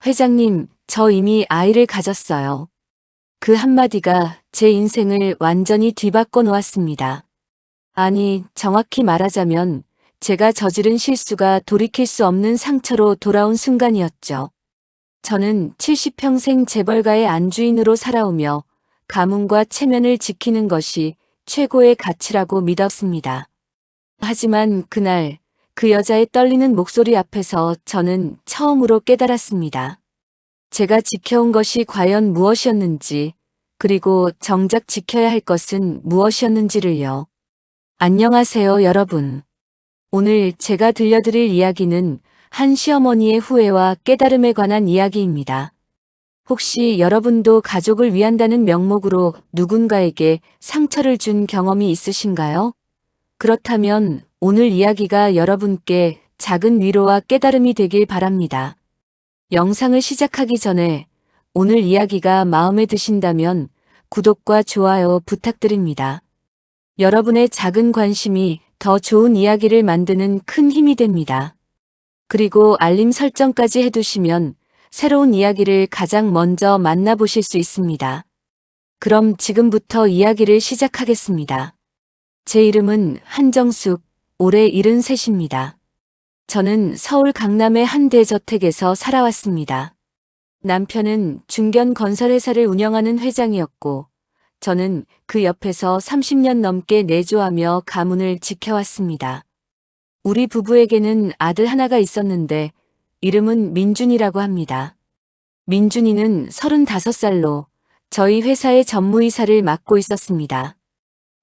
회장님, 저 이미 아이를 가졌어요. 그 한마디가 제 인생을 완전히 뒤바꿔 놓았습니다. 아니, 정확히 말하자면 제가 저지른 실수가 돌이킬 수 없는 상처로 돌아온 순간이었죠. 저는 70평생 재벌가의 안주인으로 살아오며 가문과 체면을 지키는 것이 최고의 가치라고 믿었습니다. 하지만 그날 그 여자의 떨리는 목소리 앞에서 저는 처음으로 깨달았습니다. 제가 지켜온 것이 과연 무엇이었는지, 그리고 정작 지켜야 할 것은 무엇이었는지를요. 안녕하세요, 여러분. 오늘 제가 들려드릴 이야기는 한 시어머니의 후회와 깨달음에 관한 이야기입니다. 혹시 여러분도 가족을 위한다는 명목으로 누군가에게 상처를 준 경험이 있으신가요? 그렇다면 오늘 이야기가 여러분께 작은 위로와 깨달음이 되길 바랍니다. 영상을 시작하기 전에 오늘 이야기가 마음에 드신다면 구독과 좋아요 부탁드립니다. 여러분의 작은 관심이 더 좋은 이야기를 만드는 큰 힘이 됩니다. 그리고 알림 설정까지 해두시면 새로운 이야기를 가장 먼저 만나보실 수 있습니다. 그럼 지금부터 이야기를 시작하겠습니다. 제 이름은 한정숙, 올해 73입니다. 저는 서울 강남의 한 대저택에서 살아왔습니다. 남편은 중견 건설회사를 운영하는 회장이었고, 저는 그 옆에서 30년 넘게 내조하며 가문을 지켜왔습니다. 우리 부부에게는 아들 하나가 있었는데 이름은 민준이라고 합니다. 민준이는 35살로 저희 회사의 전무이사를 맡고 있었습니다.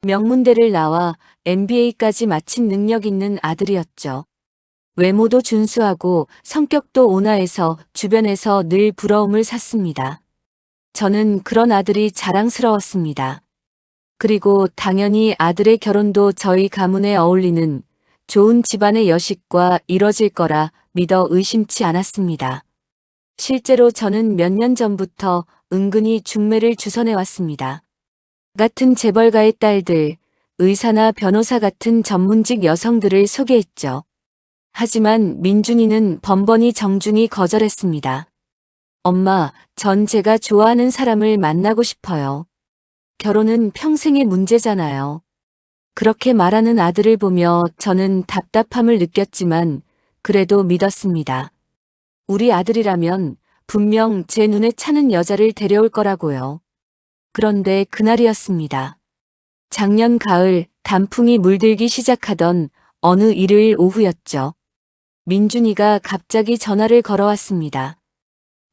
명문대를 나와 MBA까지 마친 능력 있는 아들이었죠. 외모도 준수하고 성격도 온화해서 주변에서 늘 부러움을 샀습니다. 저는 그런 아들이 자랑스러웠습니다. 그리고 당연히 아들의 결혼도 저희 가문에 어울리는 좋은 집안의 여식과 이뤄질 거라 믿어 의심치 않았습니다. 실제로 저는 몇 년 전부터 은근히 중매를 주선해 왔습니다. 같은 재벌가의 딸들, 의사나 변호사 같은 전문직 여성들을 소개했죠. 하지만 민준이는 번번이 정중히 거절했습니다. 엄마, 전 제가 좋아하는 사람을 만나고 싶어요. 결혼은 평생의 문제잖아요. 그렇게 말하는 아들을 보며 저는 답답함을 느꼈지만 그래도 믿었습니다. 우리 아들이라면 분명 제 눈에 차는 여자를 데려올 거라고요. 그런데 그날이었습니다. 작년 가을 단풍이 물들기 시작하던 어느 일요일 오후였죠. 민준이가 갑자기 전화를 걸어왔습니다.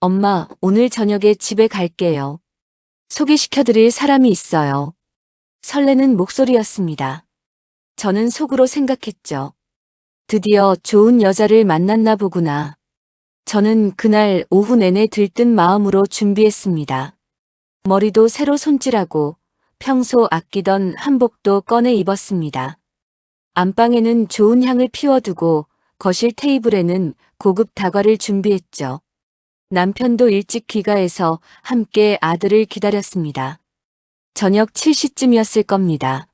엄마, 오늘 저녁에 집에 갈게요. 소개시켜드릴 사람이 있어요. 설레는 목소리였습니다. 저는 속으로 생각했죠. 드디어 좋은 여자를 만났나 보구나. 저는 그날 오후 내내 들뜬 마음으로 준비했습니다. 머리도 새로 손질하고 평소 아끼던 한복도 꺼내 입었습니다. 안방에는 좋은 향을 피워두고 거실 테이블에는 고급 다과를 준비했죠. 남편도 일찍 귀가해서 함께 아들을 기다렸습니다. 저녁 7시쯤이었을 겁니다.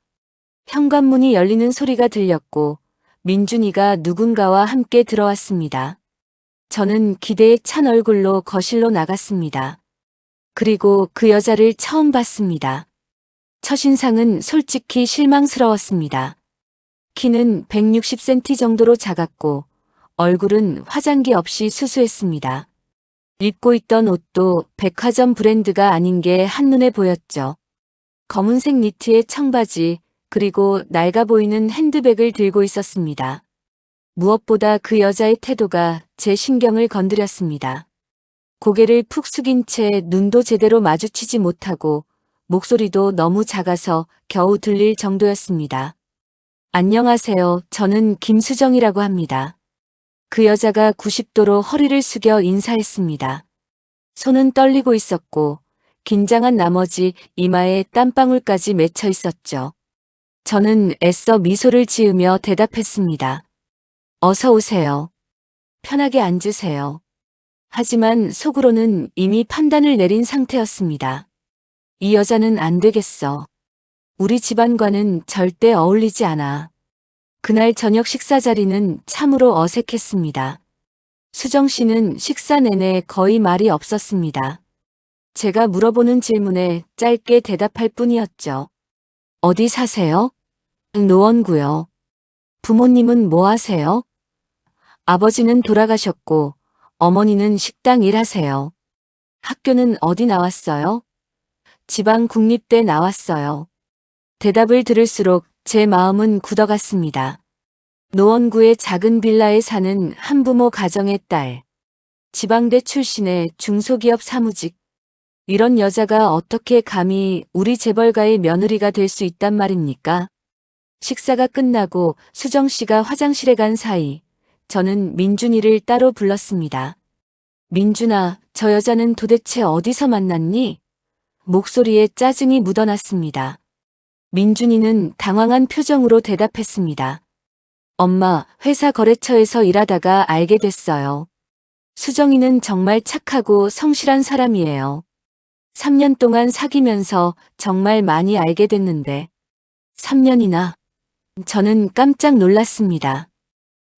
현관문이 열리는 소리가 들렸고 민준이가 누군가와 함께 들어왔습니다. 저는 기대에 찬 얼굴로 거실로 나갔습니다. 그리고 그 여자를 처음 봤습니다. 첫인상은 솔직히 실망스러웠습니다. 키는 160cm 정도로 작았고 얼굴은 화장기 없이 수수했습니다. 입고 있던 옷도 백화점 브랜드가 아닌 게 한눈에 보였죠. 검은색 니트에 청바지, 그리고 낡아 보이는 핸드백을 들고 있었습니다. 무엇보다 그 여자의 태도가 제 신경을 건드렸습니다. 고개를 푹 숙인 채 눈도 제대로 마주치지 못하고 목소리도 너무 작아서 겨우 들릴 정도였습니다. 안녕하세요. 저는 김수정이라고 합니다. 그 여자가 90도로 허리를 숙여 인사했습니다. 손은 떨리고 있었고 긴장한 나머지 이마에 땀방울까지 맺혀 있었죠. 저는 애써 미소를 지으며 대답했습니다. 어서 오세요. 편하게 앉으세요. 하지만 속으로는 이미 판단을 내린 상태였습니다. 이 여자는 안 되겠어. 우리 집안과는 절대 어울리지 않아. 그날 저녁 식사 자리는 참으로 어색했습니다. 수정 씨는 식사 내내 거의 말이 없었습니다. 제가 물어보는 질문에 짧게 대답할 뿐이었죠. 어디 사세요? 노원구요. 부모님은 뭐 하세요? 아버지는 돌아가셨고 어머니는 식당 일하세요. 학교는 어디 나왔어요? 지방 국립대 나왔어요. 대답을 들을수록 제 마음은 굳어갔습니다. 노원구의 작은 빌라에 사는 한부모 가정의 딸. 지방대 출신의 중소기업 사무직. 이런 여자가 어떻게 감히 우리 재벌가의 며느리가 될 수 있단 말입니까? 식사가 끝나고 수정 씨가 화장실에 간 사이 저는 민준이를 따로 불렀습니다. 민준아, 저 여자는 도대체 어디서 만났니? 목소리에 짜증이 묻어났습니다. 민준이는 당황한 표정으로 대답했습니다. 엄마, 회사 거래처에서 일하다가 알게 됐어요. 수정이는 정말 착하고 성실한 사람이에요. 3년 동안 사귀면서 정말 많이 알게 됐는데 3년이나? 저는 깜짝 놀랐습니다.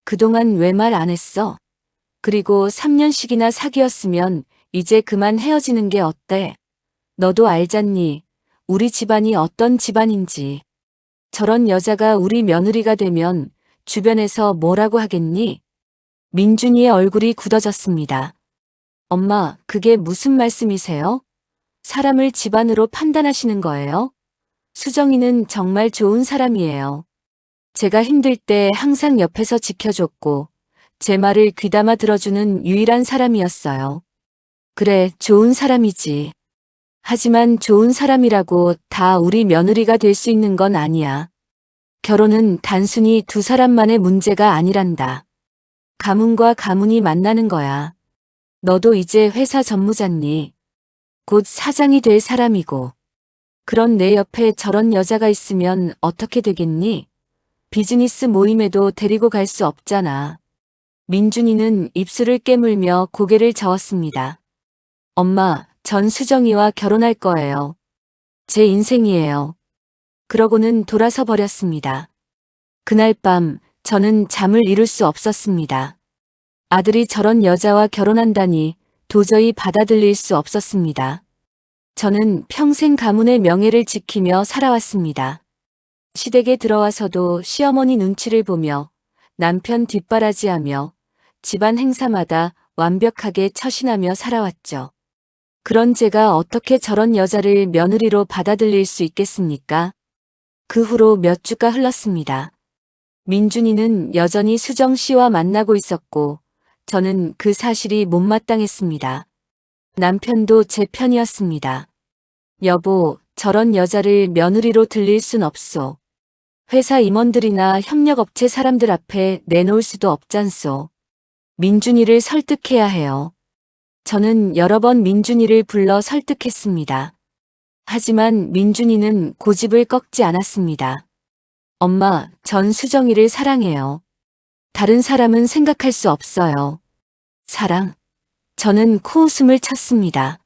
그동안 왜 말 안 했어? 그리고 3년씩이나 사귀었으면 이제 그만 헤어지는 게 어때? 너도 알잖니? 우리 집안이 어떤 집안인지. 저런 여자가 우리 며느리가 되면 주변에서 뭐라고 하겠니? 민준이의 얼굴이 굳어졌습니다. 엄마, 그게 무슨 말씀이세요? 사람을 집안으로 판단하시는 거예요? 수정이는 정말 좋은 사람이에요. 제가 힘들 때 항상 옆에서 지켜줬고, 제 말을 귀담아 들어주는 유일한 사람이었어요. 그래, 좋은 사람이지. 하지만 좋은 사람이라고 다 우리 며느리가 될 수 있는 건 아니야. 결혼은 단순히 두 사람만의 문제가 아니란다. 가문과 가문이 만나는 거야. 너도 이제 회사 전무잖니. 곧 사장이 될 사람이고. 그런 내 옆에 저런 여자가 있으면 어떻게 되겠니? 비즈니스 모임에도 데리고 갈 수 없잖아. 민준이는 입술을 깨물며 고개를 저었습니다. 엄마, 전 수정이와 결혼할 거예요. 제 인생이에요. 그러고는 돌아서 버렸습니다. 그날 밤 저는 잠을 이룰 수 없었습니다. 아들이 저런 여자와 결혼한다니 도저히 받아들일 수 없었습니다. 저는 평생 가문의 명예를 지키며 살아왔습니다. 시댁에 들어와서도 시어머니 눈치를 보며 남편 뒷바라지하며 집안 행사마다 완벽하게 처신하며 살아왔죠. 그런 제가 어떻게 저런 여자를 며느리로 받아들일 수 있겠습니까? 그 후로 몇 주가 흘렀습니다. 민준이는 여전히 수정 씨와 만나고 있었고 저는 그 사실이 못마땅했습니다. 남편도 제 편이었습니다. 여보, 저런 여자를 며느리로 들릴 순 없소. 회사 임원들이나 협력업체 사람들 앞에 내놓을 수도 없잖소. 민준이를 설득해야 해요. 저는 여러 번 민준이를 불러 설득했습니다. 하지만 민준이는 고집을 꺾지 않았습니다. 엄마, 전 수정이를 사랑해요. 다른 사람은 생각할 수 없어요. 사랑? 저는 코웃음을 쳤습니다.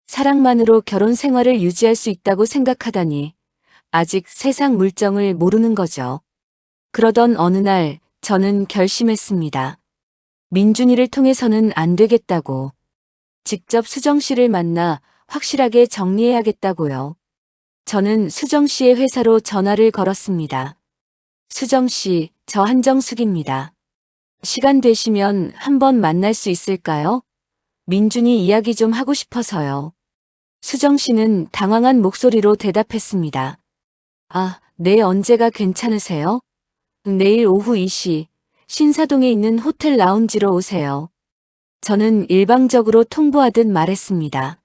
사랑만으로 결혼 생활을 유지할 수 있다고 생각하다니 아직 세상 물정을 모르는 거죠. 그러던 어느 날 저는 결심했습니다. 민준이를 통해서는 안 되겠다고. 직접 수정 씨를 만나 확실하게 정리해야겠다고요. 저는 수정 씨의 회사로 전화를 걸었습니다. 수정 씨, 저 한정숙입니다. 시간 되시면 한번 만날 수 있을까요? 민준이 이야기 좀 하고 싶어서요. 수정 씨는 당황한 목소리로 대답했습니다. 아, 네, 언제가 괜찮으세요? 내일 오후 2시 신사동에 있는 호텔 라운지로 오세요. 저는 일방적으로 통보하듯 말했습니다.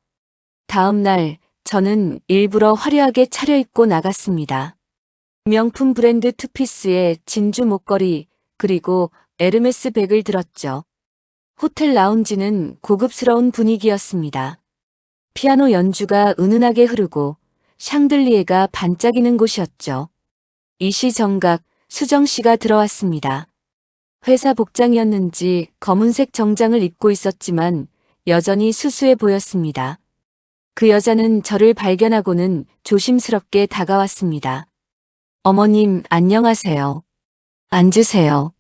다음 날 저는 일부러 화려하게 차려입고 나갔습니다. 명품 브랜드 투피스에 진주 목걸이 그리고 에르메스 백을 들었죠. 호텔 라운지는 고급스러운 분위기였습니다. 피아노 연주가 은은하게 흐르고 샹들리에가 반짝이는 곳이었죠. 이시정각 수정 씨가 들어왔습니다. 회사 복장이었는지 검은색 정장을 입고 있었지만 여전히 수수해 보였습니다. 그 여자는 저를 발견하고는 조심스럽게 다가왔습니다. 어머님, 안녕하세요. 앉으세요.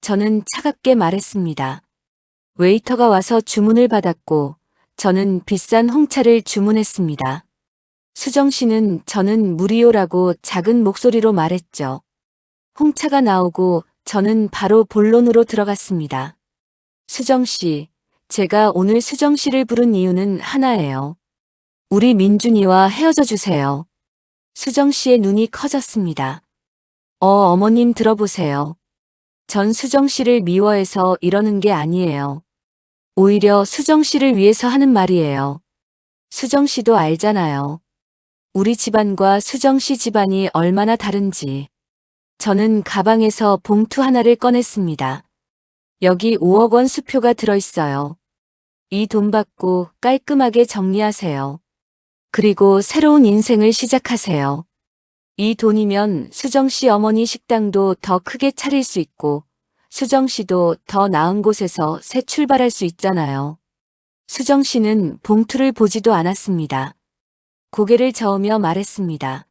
저는 차갑게 말했습니다. 웨이터가 와서 주문을 받았고 저는 비싼 홍차를 주문했습니다. 수정 씨는 저는 무리요라고 작은 목소리로 말했죠. 홍차가 나오고 저는 바로 본론으로 들어갔습니다. 수정 씨, 제가 오늘 수정 씨를 부른 이유는 하나예요. 우리 민준이와 헤어져 주세요. 수정 씨의 눈이 커졌습니다. 어머님 들어보세요. 전 수정 씨를 미워해서 이러는 게 아니에요. 오히려 수정 씨를 위해서 하는 말이에요. 수정 씨도 알잖아요. 우리 집안과 수정 씨 집안이 얼마나 다른지. 저는 가방에서 봉투 하나를 꺼냈습니다. 여기 5억 원 수표가 들어있어요. 이 돈 받고 깔끔하게 정리하세요. 그리고 새로운 인생을 시작하세요. 이 돈이면 수정 씨 어머니 식당도 더 크게 차릴 수 있고 수정 씨도 더 나은 곳에서 새 출발할 수 있잖아요. 수정 씨는 봉투를 보지도 않았습니다. 고개를 저으며 말했습니다.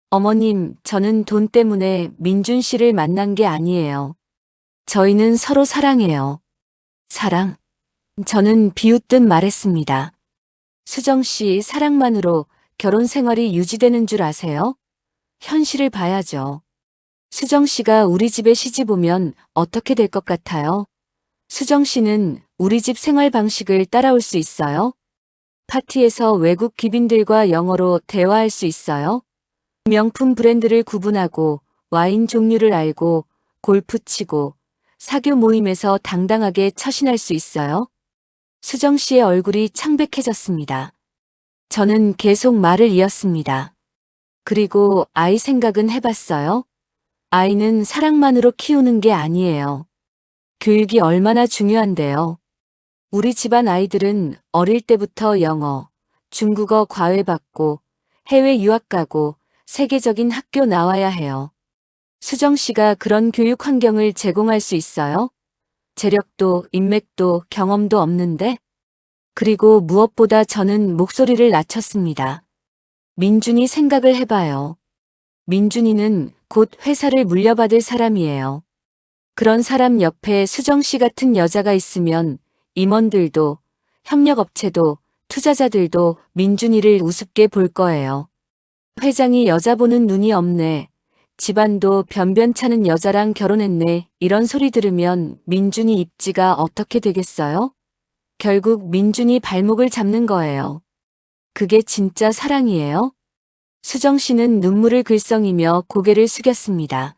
어머님, 저는 돈 때문에 민준 씨를 만난 게 아니에요. 저희는 서로 사랑해요. 사랑? 저는 비웃듯 말했습니다. 수정 씨 사랑만으로 결혼 생활이 유지되는 줄 아세요? 현실을 봐야죠. 수정 씨가 우리 집에 시집 오면 어떻게 될 것 같아요? 수정 씨는 우리 집 생활 방식을 따라올 수 있어요? 파티에서 외국 귀빈들과 영어로 대화할 수 있어요? 명품 브랜드를 구분하고 와인 종류를 알고 골프 치고 사교 모임에서 당당하게 처신할 수 있어요? 수정 씨의 얼굴이 창백해졌습니다. 저는 계속 말을 이었습니다. 그리고 아이 생각은 해봤어요? 아이는 사랑만으로 키우는 게 아니에요. 교육이 얼마나 중요한데요. 우리 집안 아이들은 어릴 때부터 영어, 중국어 과외받고 해외 유학 가고 세계적인 학교 나와야 해요. 수정 씨가 그런 교육 환경을 제공할 수 있어요? 재력도 인맥도 경험도 없는데? 그리고 무엇보다 저는 목소리를 낮췄습니다. 민준이 생각을 해봐요. 민준이는 곧 회사를 물려받을 사람이에요. 그런 사람 옆에 수정 씨 같은 여자가 있으면 임원들도, 협력업체도, 투자자들도 민준이를 우습게 볼 거예요. 회장이 여자 보는 눈이 없네. 집안도 변변찮은 여자랑 결혼했네. 이런 소리 들으면 민준이 입지가 어떻게 되겠어요? 결국 민준이 발목을 잡는 거예요. 그게 진짜 사랑이에요? 수정 씨는 눈물을 글썽이며 고개를 숙였습니다.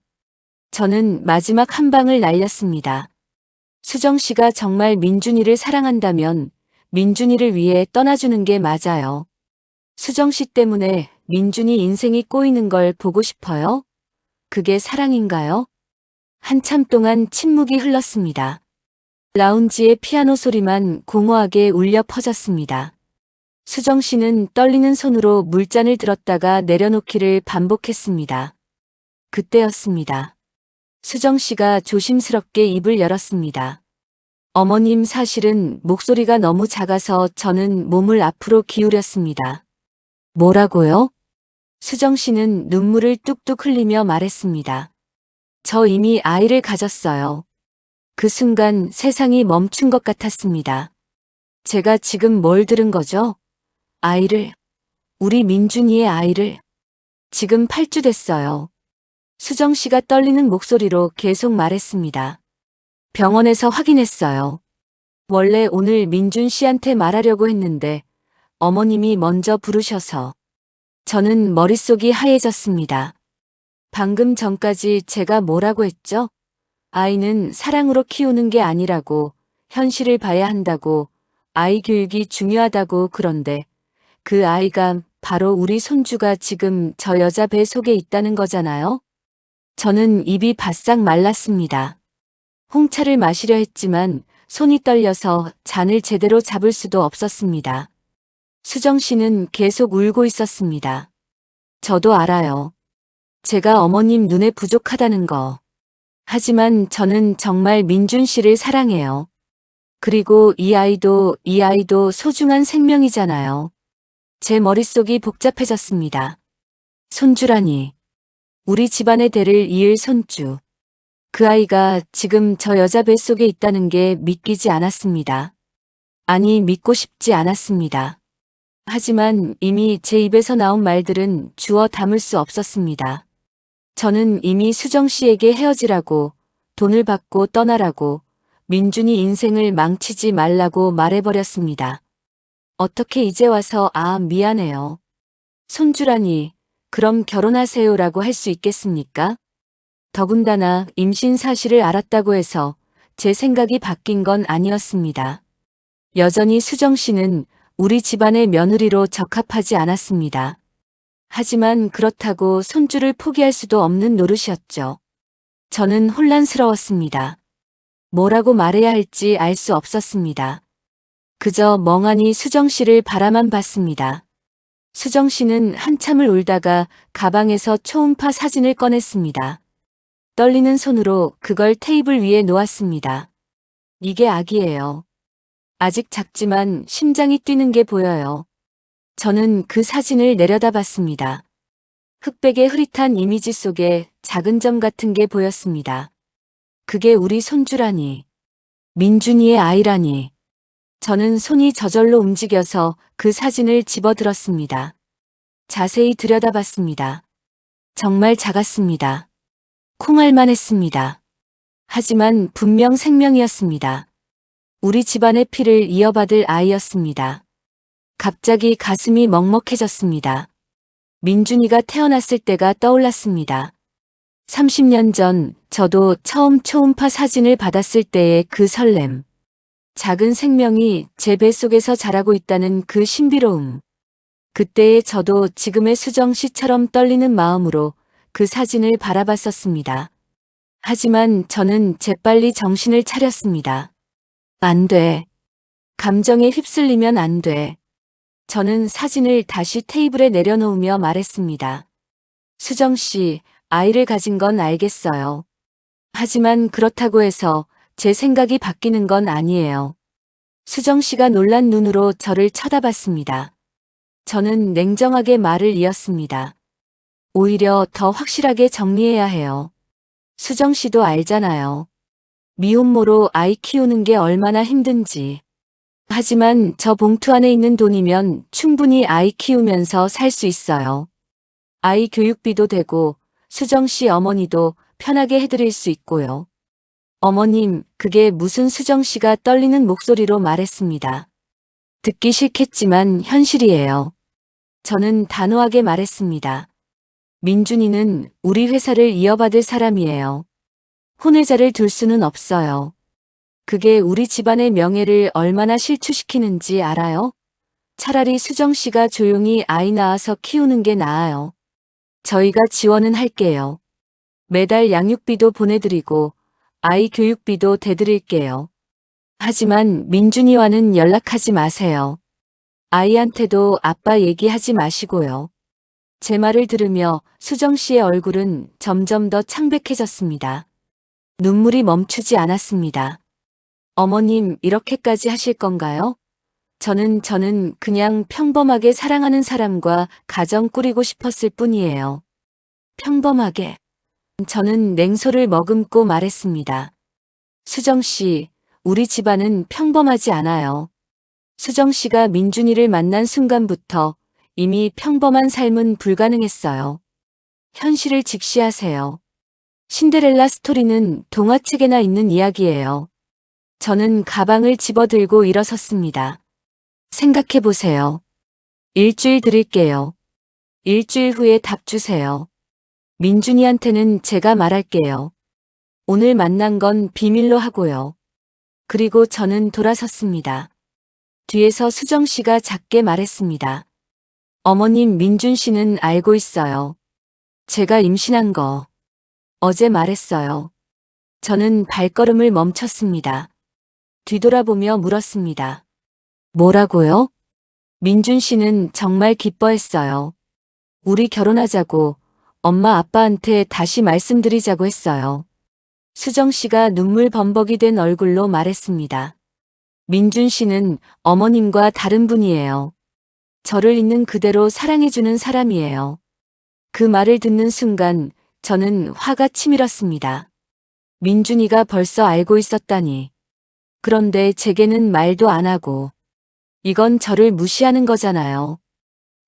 저는 마지막 한 방을 날렸습니다. 수정 씨가 정말 민준이를 사랑한다면 민준이를 위해 떠나주는 게 맞아요. 수정 씨 때문에 민준이 인생이 꼬이는 걸 보고 싶어요? 그게 사랑인가요? 한참 동안 침묵이 흘렀습니다. 라운지의 피아노 소리만 공허하게 울려 퍼졌습니다. 수정 씨는 떨리는 손으로 물잔을 들었다가 내려놓기를 반복했습니다. 그때였습니다. 수정 씨가 조심스럽게 입을 열었습니다. 어머님, 사실은 목소리가 너무 작아서 저는 몸을 앞으로 기울였습니다. 뭐라고요? 수정 씨는 눈물을 뚝뚝 흘리며 말했습니다. 저 이미 아이를 가졌어요. 그 순간 세상이 멈춘 것 같았습니다. 제가 지금 뭘 들은 거죠? 아이를, 우리 민준이의 아이를. 지금 8주 됐어요. 수정 씨가 떨리는 목소리로 계속 말했습니다. 병원에서 확인했어요. 원래 오늘 민준 씨한테 말하려고 했는데 어머님이 먼저 부르셔서. 저는 머릿속이 하얘졌습니다. 방금 전까지 제가 뭐라고 했죠? 아이는 사랑으로 키우는 게 아니라고, 현실을 봐야 한다고, 아이 교육이 중요하다고. 그런데 그 아이가 바로 우리 손주가 지금 저 여자 배 속에 있다는 거잖아요? 저는 입이 바싹 말랐습니다. 홍차를 마시려 했지만 손이 떨려서 잔을 제대로 잡을 수도 없었습니다. 수정 씨는 계속 울고 있었습니다. 저도 알아요. 제가 어머님 눈에 부족하다는 거. 하지만 저는 정말 민준 씨를 사랑해요. 그리고 이 아이도 소중한 생명이잖아요. 제 머릿속이 복잡해졌습니다. 손주라니. 우리 집안의 대를 이을 손주. 그 아이가 지금 저 여자 뱃속에 있다는 게 믿기지 않았습니다. 아니, 믿고 싶지 않았습니다. 하지만 이미 제 입에서 나온 말들은 주워 담을 수 없었습니다. 저는 이미 수정 씨에게 헤어지라고, 돈을 받고 떠나라고, 민준이 인생을 망치지 말라고 말해버렸습니다. 어떻게 이제 와서 미안해요. 손주라니, 그럼 결혼하세요라고 할 수 있겠습니까? 더군다나 임신 사실을 알았다고 해서 제 생각이 바뀐 건 아니었습니다. 여전히 수정 씨는 우리 집안의 며느리로 적합하지 않았습니다. 하지만 그렇다고 손주를 포기할 수도 없는 노릇이었죠. 저는 혼란스러웠습니다. 뭐라고 말해야 할지 알 수 없었습니다. 그저 멍하니 수정 씨를 바라만 봤습니다. 수정 씨는 한참을 울다가 가방에서 초음파 사진을 꺼냈습니다. 떨리는 손으로 그걸 테이블 위에 놓았습니다. 이게 아기예요. 아직 작지만 심장이 뛰는 게 보여요. 저는 그 사진을 내려다봤습니다. 흑백의 흐릿한 이미지 속에 작은 점 같은 게 보였습니다. 그게 우리 손주라니. 민준이의 아이라니. 저는 손이 저절로 움직여서 그 사진을 집어들었습니다. 자세히 들여다봤습니다. 정말 작았습니다. 콩알만 했습니다. 하지만 분명 생명이었습니다. 우리 집안의 피를 이어받을 아이였습니다. 갑자기 가슴이 먹먹해졌습니다. 민준이가 태어났을 때가 떠올랐습니다. 30년 전 저도 처음 초음파 사진을 받았을 때의 그 설렘. 작은 생명이 제 뱃속에서 자라고 있다는 그 신비로움. 그때의 저도 지금의 수정 씨처럼 떨리는 마음으로 그 사진을 바라봤었습니다. 하지만 저는 재빨리 정신을 차렸습니다. 안 돼. 감정에 휩쓸리면 안 돼. 저는 사진을 다시 테이블에 내려놓으며 말했습니다. 수정 씨, 아이를 가진 건 알겠어요. 하지만 그렇다고 해서 제 생각이 바뀌는 건 아니에요. 수정 씨가 놀란 눈으로 저를 쳐다봤습니다. 저는 냉정하게 말을 이었습니다. 오히려 더 확실하게 정리해야 해요. 수정 씨도 알잖아요. 미혼모로 아이 키우는 게 얼마나 힘든지. 하지만 저 봉투 안에 있는 돈이면 충분히 아이 키우면서 살 수 있어요. 아이 교육비도 되고 수정 씨 어머니도 편하게 해드릴 수 있고요. 어머님, 그게 무슨 수정 씨가 떨리는 목소리로 말했습니다. 듣기 싫겠지만 현실이에요. 저는 단호하게 말했습니다. 민준이는 우리 회사를 이어받을 사람이에요. 혼외자를 둘 수는 없어요. 그게 우리 집안의 명예를 얼마나 실추시키는지 알아요? 차라리 수정 씨가 조용히 아이 낳아서 키우는 게 나아요. 저희가 지원은 할게요. 매달 양육비도 보내드리고 아이 교육비도 대드릴게요. 하지만 민준이와는 연락하지 마세요. 아이한테도 아빠 얘기하지 마시고요. 제 말을 들으며 수정 씨의 얼굴은 점점 더 창백해졌습니다. 눈물이 멈추지 않았습니다. 어머님, 이렇게까지 하실 건가요? 저는 그냥 평범하게 사랑하는 사람과 가정 꾸리고 싶었을 뿐이에요. 평범하게. 저는 냉소를 머금고 말했습니다. 수정 씨, 우리 집안은 평범하지 않아요. 수정 씨가 민준이를 만난 순간부터 이미 평범한 삶은 불가능했어요. 현실을 직시하세요. 신데렐라 스토리는 동화책에나 있는 이야기예요. 저는 가방을 집어들고 일어섰습니다. 생각해보세요. 일주일 드릴게요. 일주일 후에 답 주세요. 민준이한테는 제가 말할게요. 오늘 만난 건 비밀로 하고요. 그리고 저는 돌아섰습니다. 뒤에서 수정 씨가 작게 말했습니다. 어머님, 민준 씨는 알고 있어요. 제가 임신한 거. 어제 말했어요. 저는 발걸음을 멈췄습니다. 뒤돌아보며 물었습니다. 뭐라고요? 민준 씨는 정말 기뻐했어요. 우리 결혼하자고 엄마 아빠한테 다시 말씀드리자고 했어요. 수정 씨가 눈물 범벅이 된 얼굴로 말했습니다. 민준 씨는 어머님과 다른 분이에요. 저를 있는 그대로 사랑해주는 사람이에요. 그 말을 듣는 순간 저는 화가 치밀었습니다. 민준이가 벌써 알고 있었다니. 그런데 제게는 말도 안 하고. 이건 저를 무시하는 거잖아요.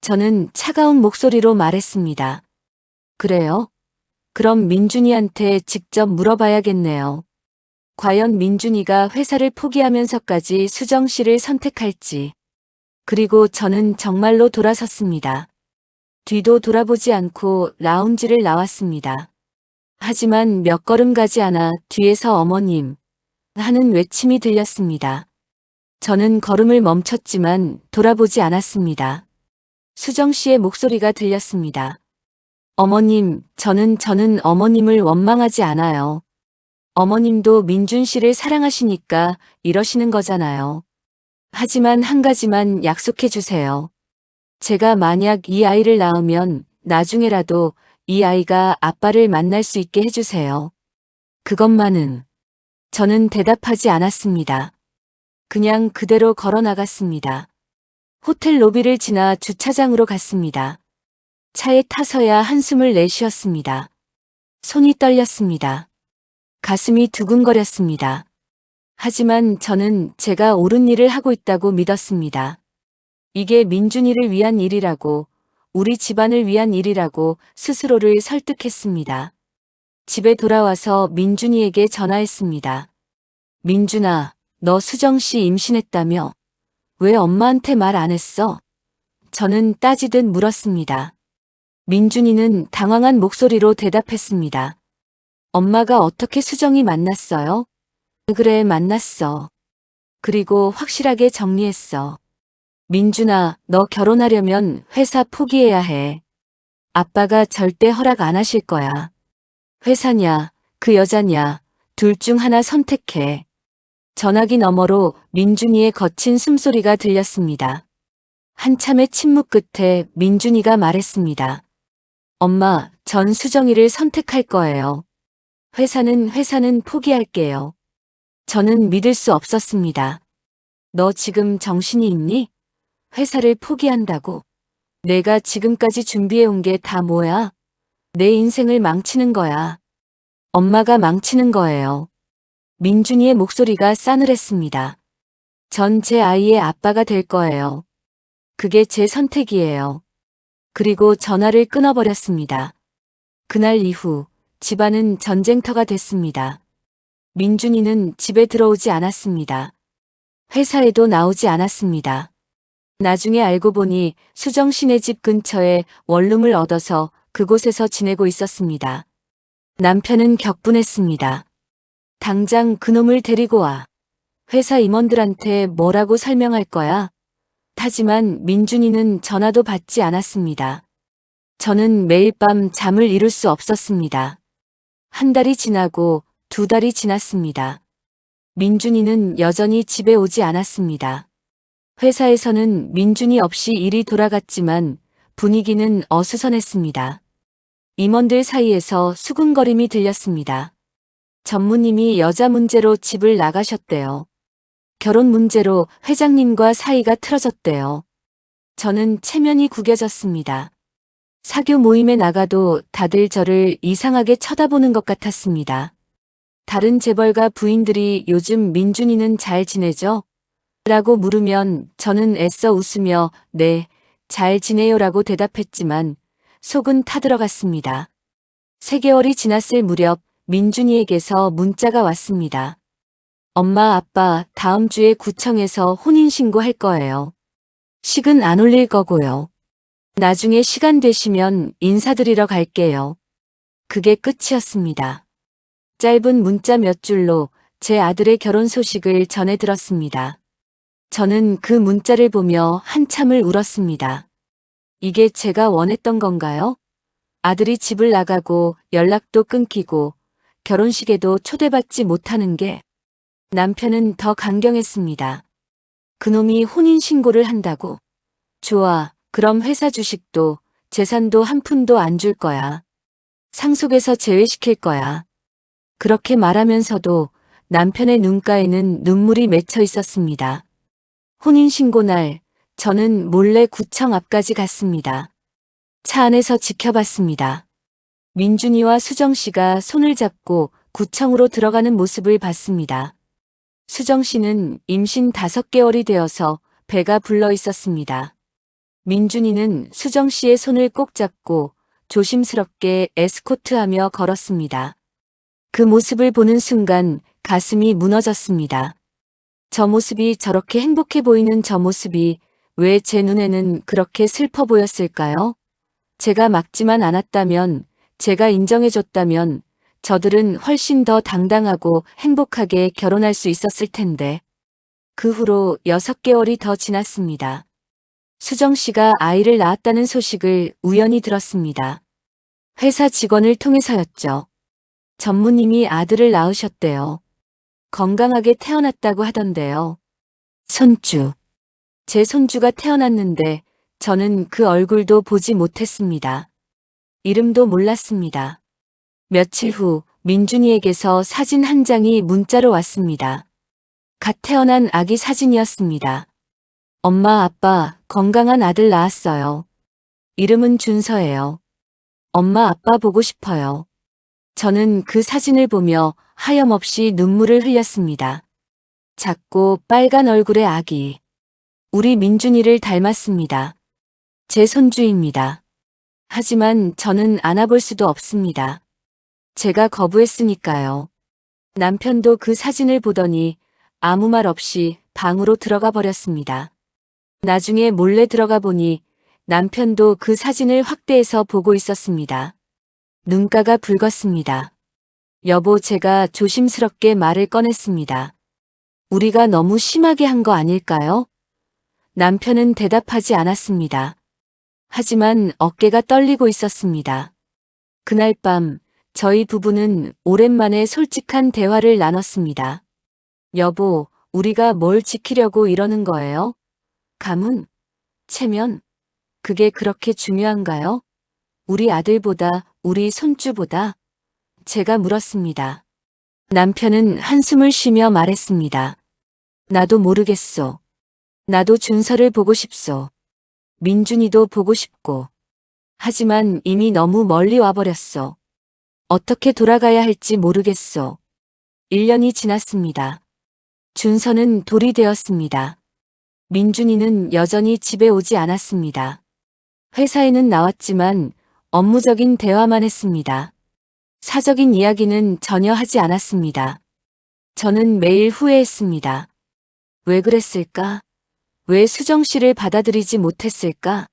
저는 차가운 목소리로 말했습니다. 그래요? 그럼 민준이한테 직접 물어봐야겠네요. 과연 민준이가 회사를 포기하면서까지 수정 씨를 선택할지. 그리고 저는 정말로 돌아섰습니다. 뒤도 돌아보지 않고 라운지를 나왔습니다. 하지만 몇 걸음 가지 않아 뒤에서 어머님 하는 외침이 들렸습니다. 저는 걸음을 멈췄지만 돌아보지 않았습니다. 수정 씨의 목소리가 들렸습니다. 어머님, 저는 어머님을 원망하지 않아요. 어머님도 민준 씨를 사랑하시니까 이러시는 거잖아요. 하지만 한 가지만 약속해 주세요. 제가 만약 이 아이를 낳으면 나중에라도 이 아이가 아빠를 만날 수 있게 해주세요. 그것만은. 저는 대답하지 않았습니다. 그냥 그대로 걸어 나갔습니다. 호텔 로비를 지나 주차장으로 갔습니다. 차에 타서야 한숨을 내쉬었습니다. 손이 떨렸습니다. 가슴이 두근거렸습니다. 하지만 저는 제가 옳은 일을 하고 있다고 믿었습니다. 이게 민준이를 위한 일이라고, 우리 집안을 위한 일이라고 스스로를 설득했습니다. 집에 돌아와서 민준이에게 전화했습니다. 민준아, 너 수정씨 임신했다며? 왜 엄마한테 말 안 했어? 저는 따지듯 물었습니다. 민준이는 당황한 목소리로 대답했습니다. 엄마가 어떻게 수정이 만났어요? 그래, 만났어. 그리고 확실하게 정리했어. 민준아, 너 결혼하려면 회사 포기해야 해. 아빠가 절대 허락 안 하실 거야. 회사냐, 그 여자냐, 둘 중 하나 선택해. 전화기 너머로 민준이의 거친 숨소리가 들렸습니다. 한참의 침묵 끝에 민준이가 말했습니다. 엄마, 전 수정이를 선택할 거예요. 회사는 포기할게요. 저는 믿을 수 없었습니다. 너 지금 정신이 있니? 회사를 포기한다고? 내가 지금까지 준비해온 게 다 뭐야? 내 인생을 망치는 거야. 엄마가 망치는 거예요. 민준이의 목소리가 싸늘했습니다. 전 제 아이의 아빠가 될 거예요. 그게 제 선택이에요. 그리고 전화를 끊어버렸습니다. 그날 이후 집안은 전쟁터가 됐습니다. 민준이는 집에 들어오지 않았습니다. 회사에도 나오지 않았습니다. 나중에 알고 보니 수정 씨네 집 근처에 원룸을 얻어서 그곳에서 지내고 있었습니다. 남편은 격분했습니다. 당장 그놈을 데리고 와. 회사 임원들한테 뭐라고 설명할 거야? 하지만 민준이는 전화도 받지 않았습니다. 저는 매일 밤 잠을 이룰 수 없었습니다. 한 달이 지나고 두 달이 지났습니다. 민준이는 여전히 집에 오지 않았습니다. 회사에서는 민준이 없이 일이 돌아갔지만 분위기는 어수선했습니다. 임원들 사이에서 수군거림이 들렸습니다. 전무님이 여자 문제로 집을 나가셨대요. 결혼 문제로 회장님과 사이가 틀어졌대요. 저는 체면이 구겨졌습니다. 사교 모임에 나가도 다들 저를 이상하게 쳐다보는 것 같았습니다. 다른 재벌가 부인들이 요즘 민준이는 잘 지내죠? 라고 물으면 저는 애써 웃으며 네, 잘 지내요라고 대답했지만 속은 타들어갔습니다. 3개월이 지났을 무렵 민준이에게서 문자가 왔습니다. 엄마, 아빠 다음 주에 구청에서 혼인신고 할 거예요. 식은 안 올릴 거고요. 나중에 시간 되시면 인사드리러 갈게요. 그게 끝이었습니다. 짧은 문자 몇 줄로 제 아들의 결혼 소식을 전해 들었습니다. 저는 그 문자를 보며 한참을 울었습니다. 이게 제가 원했던 건가요? 아들이 집을 나가고 연락도 끊기고 결혼식에도 초대받지 못하는 게. 남편은 더 강경했습니다. 그놈이 혼인신고를 한다고? 좋아, 그럼 회사 주식도 재산도 한 푼도 안 줄 거야. 상속에서 제외시킬 거야. 그렇게 말하면서도 남편의 눈가에는 눈물이 맺혀 있었습니다. 혼인신고 날 저는 몰래 구청 앞까지 갔습니다. 차 안에서 지켜봤습니다. 민준이와 수정 씨가 손을 잡고 구청으로 들어가는 모습을 봤습니다. 수정 씨는 임신 5개월이 되어서 배가 불러 있었습니다. 민준이는 수정 씨의 손을 꼭 잡고 조심스럽게 에스코트하며 걸었습니다. 그 모습을 보는 순간 가슴이 무너졌습니다. 저 모습이 저렇게 행복해 보이는 저 모습이 왜 제 눈에는 그렇게 슬퍼 보였을까요? 제가 막지만 않았다면, 제가 인정해줬다면 저들은 훨씬 더 당당하고 행복하게 결혼할 수 있었을 텐데. 그 후로 6개월이 더 지났습니다. 수정 씨가 아이를 낳았다는 소식을 우연히 들었습니다. 회사 직원을 통해서였죠. 전무님이 아들을 낳으셨대요. 건강하게 태어났다고 하던데요. 손주. 제 손주가 태어났는데 저는 그 얼굴도 보지 못했습니다. 이름도 몰랐습니다. 며칠 후 민준이에게서 사진 한 장이 문자로 왔습니다. 갓 태어난 아기 사진이었습니다. 엄마, 아빠, 건강한 아들 낳았어요. 이름은 준서예요. 엄마, 아빠 보고 싶어요. 저는 그 사진을 보며 하염없이 눈물을 흘렸습니다. 작고 빨간 얼굴의 아기. 우리 민준이를 닮았습니다. 제 손주입니다. 하지만 저는 안아볼 수도 없습니다. 제가 거부했으니까요. 남편도 그 사진을 보더니 아무 말 없이 방으로 들어가 버렸습니다. 나중에 몰래 들어가 보니 남편도 그 사진을 확대해서 보고 있었습니다. 눈가가 붉었습니다. 여보, 제가 조심스럽게 말을 꺼냈습니다. 우리가 너무 심하게 한 거 아닐까요? 남편은 대답하지 않았습니다. 하지만 어깨가 떨리고 있었습니다. 그날 밤 저희 부부는 오랜만에 솔직한 대화를 나눴습니다. 여보, 우리가 뭘 지키려고 이러는 거예요? 가문? 체면? 그게 그렇게 중요한가요? 우리 아들보다, 우리 손주보다? 제가 물었습니다. 남편은 한숨을 쉬며 말했습니다. 나도 모르겠소. 나도 준서를 보고 싶소. 민준이도 보고 싶고. 하지만 이미 너무 멀리 와버렸소. 어떻게 돌아가야 할지 모르겠소. 1년이 지났습니다. 준서는 돌이 되었습니다. 민준이는 여전히 집에 오지 않았습니다. 회사에는 나왔지만 업무적인 대화만 했습니다. 사적인 이야기는 전혀 하지 않았습니다. 저는 매일 후회했습니다. 왜 그랬을까? 왜 수정 씨를 받아들이지 못했을까?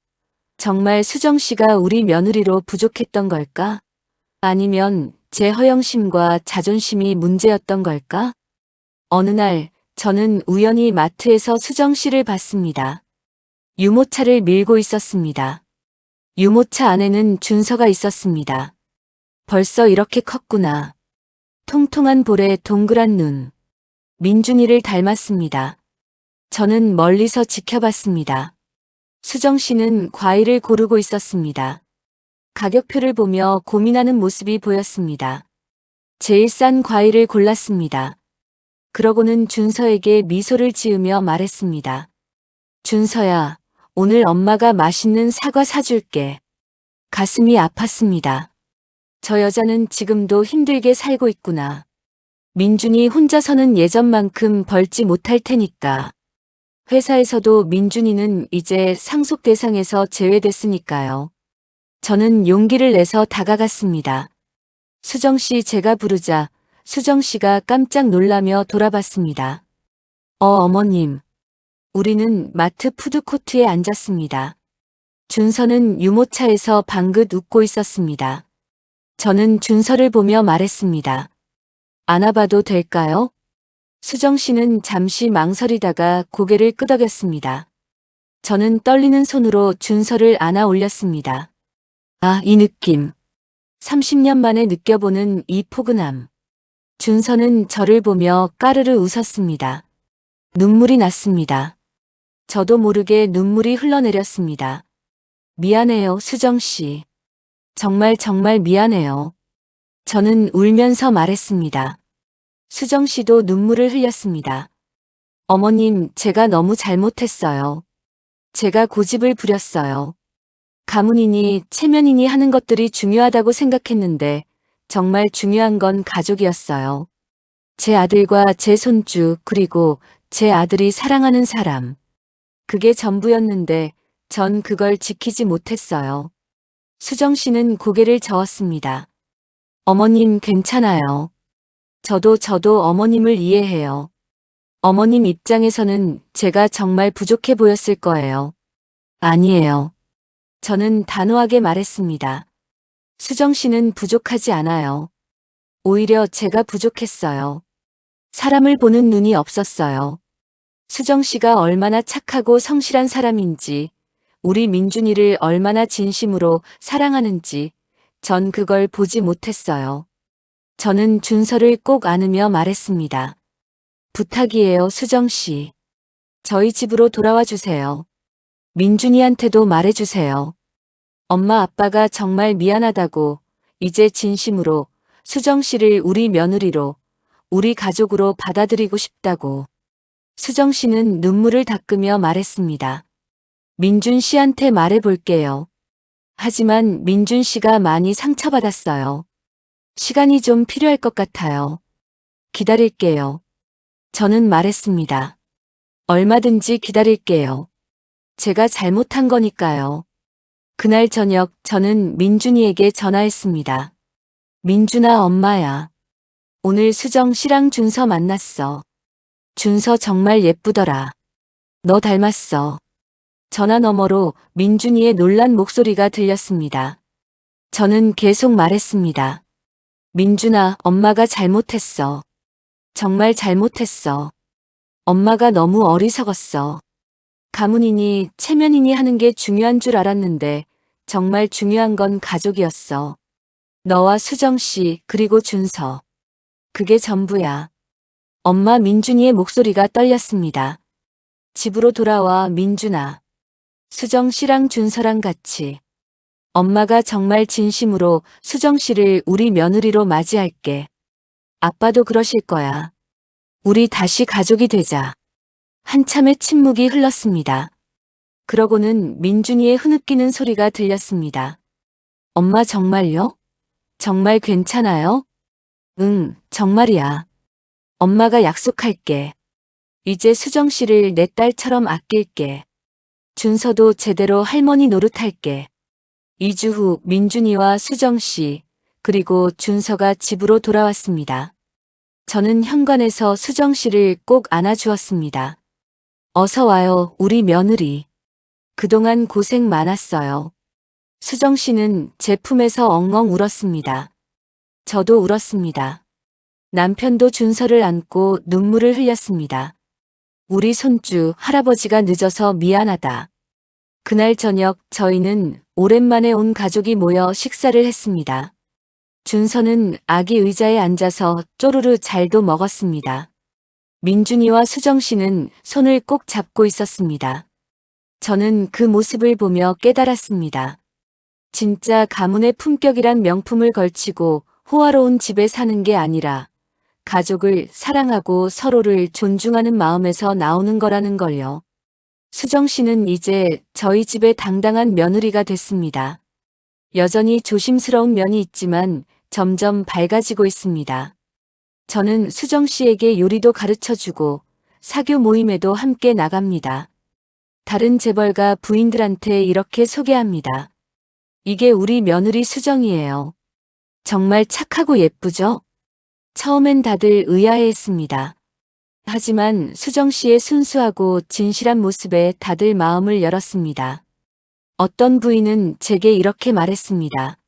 정말 수정 씨가 우리 며느리로 부족했던 걸까? 아니면 제 허영심과 자존심이 문제였던 걸까? 어느 날 저는 우연히 마트에서 수정 씨를 봤습니다. 유모차를 밀고 있었습니다. 유모차 안에는 준서가 있었습니다. 벌써 이렇게 컸구나. 통통한 볼에 동그란 눈. 민준이를 닮았습니다. 저는 멀리서 지켜봤습니다. 수정 씨는 과일을 고르고 있었습니다. 가격표를 보며 고민하는 모습이 보였습니다. 제일 싼 과일을 골랐습니다. 그러고는 준서에게 미소를 지으며 말했습니다. 준서야, 오늘 엄마가 맛있는 사과 사줄게. 가슴이 아팠습니다. 저 여자는 지금도 힘들게 살고 있구나. 민준이 혼자서는 예전만큼 벌지 못할 테니까. 회사에서도 민준이는 이제 상속 대상에서 제외됐으니까요. 저는 용기를 내서 다가갔습니다. 수정 씨, 제가 부르자 수정 씨가 깜짝 놀라며 돌아봤습니다. 어머님. 우리는 마트 푸드코트에 앉았습니다. 준서는 유모차에서 방긋 웃고 있었습니다. 저는 준서를 보며 말했습니다. 안아봐도 될까요? 수정 씨는 잠시 망설이다가 고개를 끄덕였습니다. 저는 떨리는 손으로 준서를 안아 올렸습니다. 아, 이 느낌. 30년 만에 느껴보는 이 포근함. 준서는 저를 보며 까르르 웃었습니다. 눈물이 났습니다. 저도 모르게 눈물이 흘러내렸습니다. 미안해요, 수정 씨. 정말 미안해요. 저는 울면서 말했습니다. 수정 씨도 눈물을 흘렸습니다. 어머님, 제가 너무 잘못했어요. 제가 고집을 부렸어요. 가문이니 체면이니 하는 것들이 중요하다고 생각했는데 정말 중요한 건 가족이었어요. 제 아들과 제 손주, 그리고 제 아들이 사랑하는 사람. 그게 전부였는데 전 그걸 지키지 못했어요. 수정 씨는 고개를 저었습니다. 어머님 괜찮아요. 저도 어머님을 이해해요. 어머님 입장에서는 제가 정말 부족해 보였을 거예요. 아니에요. 저는 단호하게 말했습니다. 수정 씨는 부족하지 않아요. 오히려 제가 부족했어요. 사람을 보는 눈이 없었어요. 수정 씨가 얼마나 착하고 성실한 사람인지, 우리 민준이를 얼마나 진심으로 사랑하는지, 전 그걸 보지 못했어요. 저는 준서를 꼭 안으며 말했습니다. 부탁이에요, 수정 씨. 저희 집으로 돌아와 주세요. 민준이한테도 말해주세요. 엄마 아빠가 정말 미안하다고, 이제 진심으로 수정 씨를 우리 며느리로, 우리 가족으로 받아들이고 싶다고. 수정 씨는 눈물을 닦으며 말했습니다. 민준 씨한테 말해볼게요. 하지만 민준 씨가 많이 상처받았어요. 시간이 좀 필요할 것 같아요. 기다릴게요. 저는 말했습니다. 얼마든지 기다릴게요. 제가 잘못한 거니까요. 그날 저녁 저는 민준이에게 전화했습니다. 민준아, 엄마야. 오늘 수정 씨랑 준서 만났어. 준서 정말 예쁘더라. 너 닮았어. 전화 너머로 민준이의 놀란 목소리가 들렸습니다. 저는 계속 말했습니다. 민준아, 엄마가 잘못했어. 정말 잘못했어. 엄마가 너무 어리석었어. 가문이니 체면이니 하는 게 중요한 줄 알았는데 정말 중요한 건 가족이었어. 너와 수정 씨 그리고 준서. 그게 전부야. 엄마. 민준이의 목소리가 떨렸습니다. 집으로 돌아와, 민준아. 수정 씨랑 준서랑 같이. 엄마가 정말 진심으로 수정 씨를 우리 며느리로 맞이할게. 아빠도 그러실 거야. 우리 다시 가족이 되자. 한참의 침묵이 흘렀습니다. 그러고는 민준이의 흐느끼는 소리가 들렸습니다. 엄마 정말요? 정말 괜찮아요? 응, 정말이야. 엄마가 약속할게. 이제 수정 씨를 내 딸처럼 아낄게. 준서도 제대로 할머니 노릇할게. 2주 후 민준이와 수정 씨, 그리고 준서가 집으로 돌아왔습니다. 저는 현관에서 수정 씨를 꼭 안아주었습니다. 어서 와요, 우리 며느리. 그동안 고생 많았어요. 수정 씨는 제 품에서 엉엉 울었습니다. 저도 울었습니다. 남편도 준서를 안고 눈물을 흘렸습니다. 우리 손주 할아버지가 늦어서 미안하다. 그날 저녁 저희는 오랜만에 온 가족이 모여 식사를 했습니다. 준서는 아기 의자에 앉아서 쪼르르 잘도 먹었습니다. 민준이와 수정 씨는 손을 꼭 잡고 있었습니다. 저는 그 모습을 보며 깨달았습니다. 진짜 가문의 품격이란 명품을 걸치고 호화로운 집에 사는 게 아니라 가족을 사랑하고 서로를 존중하는 마음에서 나오는 거라는 걸요. 수정 씨는 이제 저희 집의 당당한 며느리가 됐습니다. 여전히 조심스러운 면이 있지만 점점 밝아지고 있습니다. 저는 수정 씨에게 요리도 가르쳐주고 사교 모임에도 함께 나갑니다. 다른 재벌가 부인들한테 이렇게 소개합니다. 이게 우리 며느리 수정이에요. 정말 착하고 예쁘죠? 처음엔 다들 의아해했습니다. 하지만 수정 씨의 순수하고 진실한 모습에 다들 마음을 열었습니다. 어떤 부인은 제게 이렇게 말했습니다.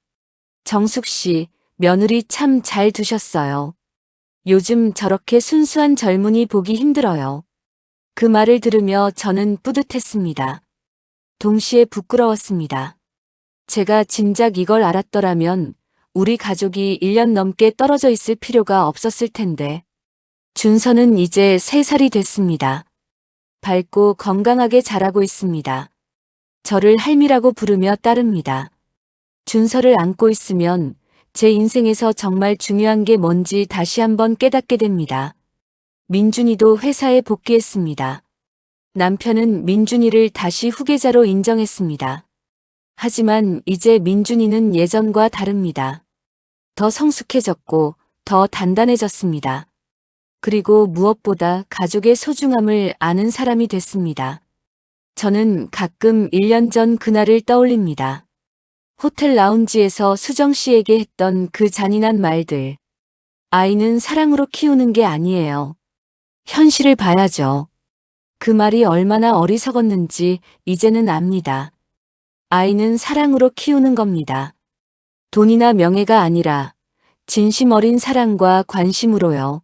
정숙 씨, 며느리 참 잘 두셨어요. 요즘 저렇게 순수한 젊은이 보기 힘들어요. 그 말을 들으며 저는 뿌듯했습니다. 동시에 부끄러웠습니다. 제가 진작 이걸 알았더라면 우리 가족이 1년 넘게 떨어져 있을 필요가 없었을 텐데. 준서는 이제 3살이 됐습니다. 밝고 건강하게 자라고 있습니다. 저를 할미라고 부르며 따릅니다. 준서를 안고 있으면 제 인생에서 정말 중요한 게 뭔지 다시 한번 깨닫게 됩니다. 민준이도 회사에 복귀했습니다. 남편은 민준이를 다시 후계자로 인정했습니다. 하지만 이제 민준이는 예전과 다릅니다. 더 성숙해졌고 더 단단해졌습니다. 그리고 무엇보다 가족의 소중함을 아는 사람이 됐습니다. 저는 가끔 1년 전 그날을 떠올립니다. 호텔 라운지에서 수정 씨에게 했던 그 잔인한 말들. 아이는 사랑으로 키우는 게 아니에요. 현실을 봐야죠. 그 말이 얼마나 어리석었는지 이제는 압니다. 아이는 사랑으로 키우는 겁니다. 돈이나 명예가 아니라 진심 어린 사랑과 관심으로요.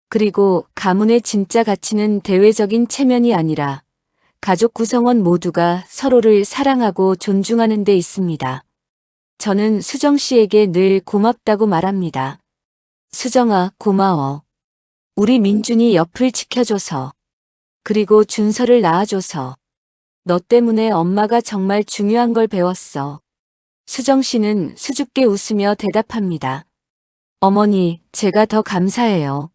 그리고 가문의 진짜 가치는 대외적인 체면이 아니라 가족 구성원 모두가 서로를 사랑하고 존중하는 데 있습니다. 저는 수정 씨에게 늘 고맙다고 말합니다. 수정아, 고마워. 우리 민준이 옆을 지켜줘서. 그리고 준서를 낳아줘서. 너 때문에 엄마가 정말 중요한 걸 배웠어. 수정 씨는 수줍게 웃으며 대답합니다. 어머니, 제가 더 감사해요.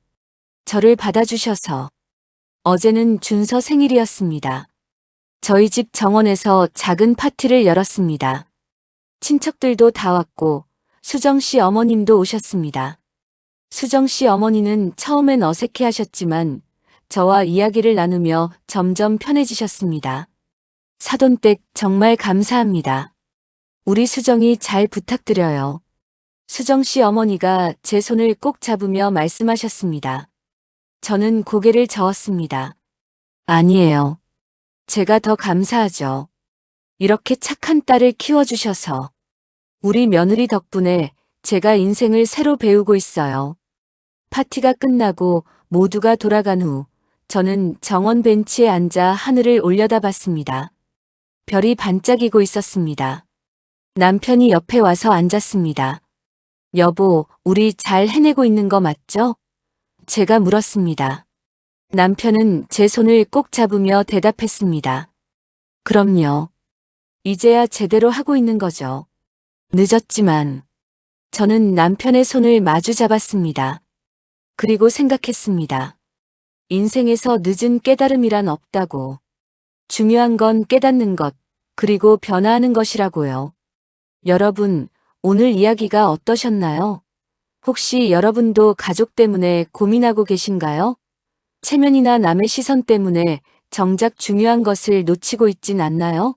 저를 받아주셔서. 어제는 준서 생일이었습니다. 저희 집 정원에서 작은 파티를 열었습니다. 친척들도 다 왔고 수정 씨 어머님도 오셨습니다. 수정 씨 어머니는 처음엔 어색해 하셨지만 저와 이야기를 나누며 점점 편해지셨습니다. 사돈댁 정말 감사합니다. 우리 수정이 잘 부탁드려요. 수정 씨 어머니가 제 손을 꼭 잡으며 말씀하셨습니다. 저는 고개를 저었습니다. 아니에요. 제가 더 감사하죠. 이렇게 착한 딸을 키워주셔서. 우리 며느리 덕분에 제가 인생을 새로 배우고 있어요. 파티가 끝나고 모두가 돌아간 후 저는 정원 벤치에 앉아 하늘을 올려다봤습니다. 별이 반짝이고 있었습니다. 남편이 옆에 와서 앉았습니다. 여보, 우리 잘 해내고 있는 거 맞죠? 제가 물었습니다. 남편은 제 손을 꼭 잡으며 대답했습니다. 그럼요. 이제야 제대로 하고 있는 거죠. 늦었지만 저는 남편의 손을 마주 잡았습니다. 그리고 생각했습니다. 인생에서 늦은 깨달음이란 없다고. 중요한 건 깨닫는 것, 그리고 변화하는 것이라고요. 여러분, 오늘 이야기가 어떠셨나요? 혹시 여러분도 가족 때문에 고민하고 계신가요? 체면이나 남의 시선 때문에 정작 중요한 것을 놓치고 있진 않나요?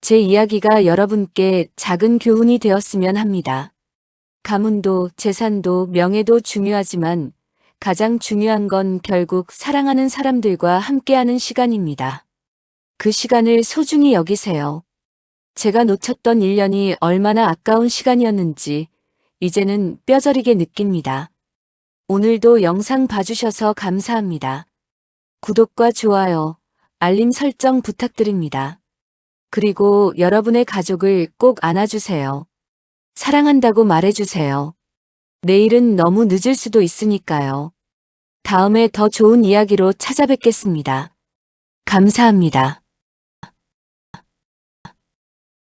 제 이야기가 여러분께 작은 교훈이 되었으면 합니다. 가문도 재산도 명예도 중요하지만 가장 중요한 건 결국 사랑하는 사람들과 함께하는 시간입니다. 그 시간을 소중히 여기세요. 제가 놓쳤던 1년이 얼마나 아까운 시간이었는지 이제는 뼈저리게 느낍니다. 오늘도 영상 봐주셔서 감사합니다. 구독과 좋아요, 알림 설정 부탁드립니다. 그리고 여러분의 가족을 꼭 안아주세요. 사랑한다고 말해주세요. 내일은 너무 늦을 수도 있으니까요. 다음에 더 좋은 이야기로 찾아뵙겠습니다. 감사합니다.